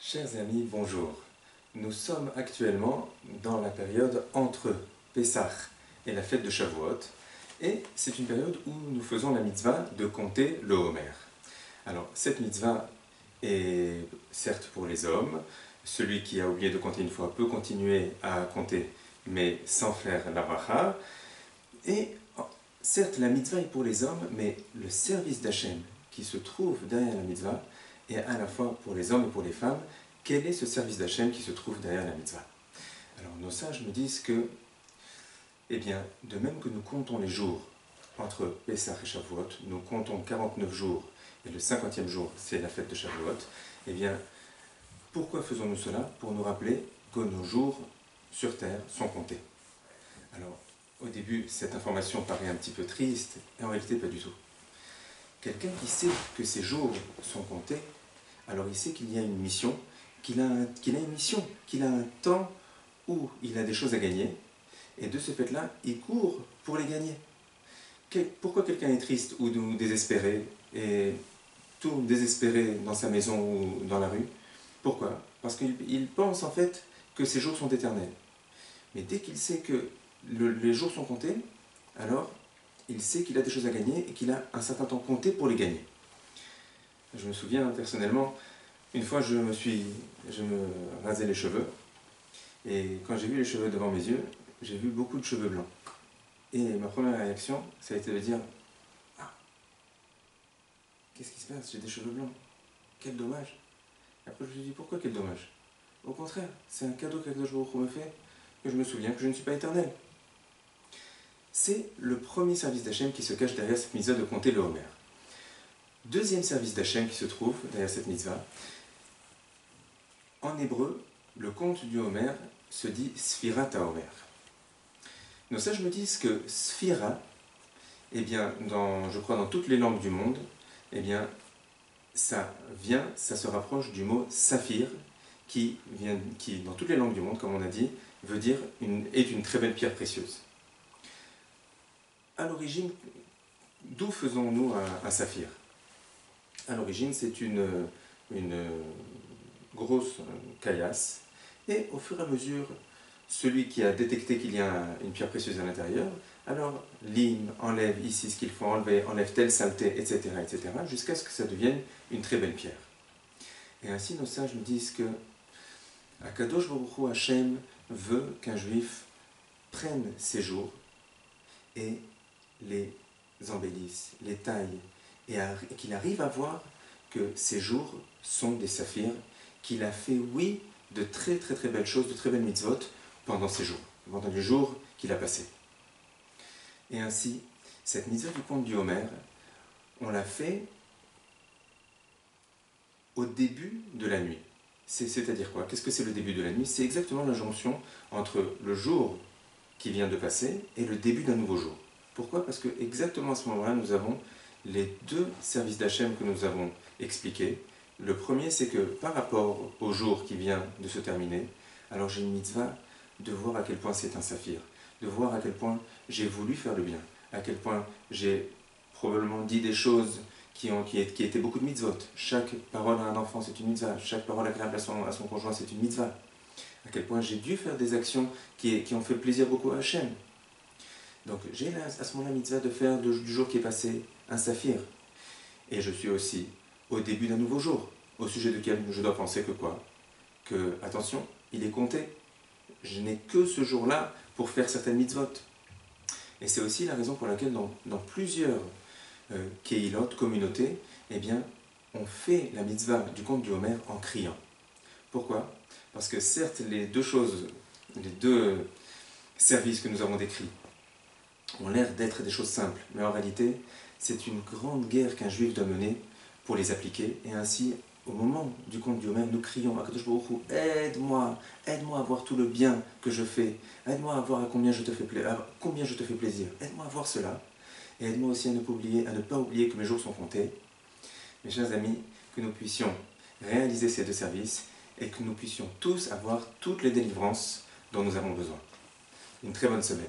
Chers amis, bonjour. Nous sommes actuellement dans la période entre Pessah et la fête de Shavuot, et c'est une période où nous faisons la mitzvah de compter le Homer. Alors, cette mitzvah est certes pour les hommes. Celui qui a oublié de compter une fois peut continuer à compter, mais sans faire la bracha. Et certes, la mitzvah est pour les hommes, mais le service d'Hachem qui se trouve derrière la mitzvah est à la fois pour les hommes et pour les femmes. Quel est ce service d'Hachem qui se trouve derrière la mitzvah? Alors, nos sages nous disent que, eh bien, de même que nous comptons les jours entre Pessah et Shavuot, nous comptons 49 jours, et le 50e jour, c'est la fête de Shavuot, eh bien, pourquoi faisons-nous cela? Pour nous rappeler que nos jours sur terre sont comptés. Alors, au début, cette information paraît un petit peu triste, et en réalité, pas du tout. Quelqu'un qui sait que ses jours sont comptés, alors il sait qu'il y a une mission, qu'il a une mission, qu'il a un temps où il a des choses à gagner, et de ce fait-là, il court pour les gagner. Pourquoi quelqu'un est triste ou désespéré, et tout désespéré dans sa maison ou dans la rue? Pourquoi? Parce qu'il pense en fait que ses jours sont éternels. Mais dès qu'il sait que les jours sont comptés, alors il sait qu'il a des choses à gagner et qu'il a un certain temps compté pour les gagner. Je me souviens personnellement, une fois je me rasais les cheveux, et quand j'ai vu les cheveux devant mes yeux, j'ai vu beaucoup de cheveux blancs. Et ma première réaction, ça a été de dire « Ah, qu'est-ce qui se passe? J'ai des cheveux blancs. Quel dommage !» Après je me suis dit « Pourquoi quel dommage? Au contraire, c'est un cadeau qu'Akadosh Baruch Hu me fait, que je me souviens que je ne suis pas éternel. » C'est le premier service d'Hachem qui se cache derrière cette mitzvah de compter le Homer. Deuxième service d'Hachem qui se trouve derrière cette mitzvah, en hébreu, le compte du Homer se dit Sfirat HaHomer. Nos sages me disent que Sphira, eh bien, je crois dans toutes les langues du monde, eh bien, ça se rapproche du mot saphir, qui dans toutes les langues du monde, comme on a dit, veut dire est une très belle pierre précieuse. À l'origine, d'où faisons-nous un saphir? À l'origine, c'est une grosse caillasse, et au fur et à mesure, celui qui a détecté qu'il y a une pierre précieuse à l'intérieur, alors lime, enlève ici ce qu'il faut enlever, enlève telle saleté, etc., etc., jusqu'à ce que ça devienne une très belle pierre. Et ainsi, nos sages nous disent que Akadosh Baruch Hu Hashem veut qu'un juif prenne ses jours et les embellisse, les taille, et qu'il arrive à voir que ces jours sont des saphirs, qu'il a fait, oui, de très très très belles choses, de très belles mitzvot pendant ces jours, pendant les jours qu'il a passés. Et ainsi, cette mitzvah du compte du Homer, on l'a fait au début de la nuit. C'est-à-dire quoi? Qu'est-ce que c'est le début de la nuit? C'est exactement la jonction entre le jour qui vient de passer et le début d'un nouveau jour. Pourquoi? Parce que exactement à ce moment-là, nous avons les deux services d'Hachem que nous avons expliqués. Le premier, c'est que par rapport au jour qui vient de se terminer, alors j'ai une mitzvah de voir à quel point c'est un saphir, de voir à quel point j'ai voulu faire le bien, à quel point j'ai probablement dit des choses qui étaient beaucoup de mitzvot. Chaque parole à un enfant, c'est une mitzvah. Chaque parole agréable à son conjoint, c'est une mitzvah. À quel point j'ai dû faire des actions qui ont fait plaisir beaucoup à Hachem. Donc j'ai à ce moment-là mitzvah de faire du jour qui est passé un saphir. Et je suis aussi au début d'un nouveau jour, au sujet duquel je dois penser que quoi? Que, attention, il est compté. Je n'ai que ce jour-là pour faire certaines mitzvot. Et c'est aussi la raison pour laquelle dans plusieurs Kehilot, communautés, eh bien, on fait la mitzvah du compte du Homer en criant. Pourquoi? Parce que certes, les deux services que nous avons décrits ont l'air d'être des choses simples, mais en réalité, c'est une grande guerre qu'un juif doit mener pour les appliquer, et ainsi, au moment du compte du Homer, nous crions « Akadosh Baruch Hu, aide-moi, aide-moi à voir tout le bien que je fais, aide-moi à voir combien je te fais plaisir, aide-moi à voir cela, et aide-moi aussi à ne pas oublier que mes jours sont comptés. » Mes chers amis, que nous puissions réaliser ces deux services, et que nous puissions tous avoir toutes les délivrances dont nous avons besoin. Une très bonne semaine.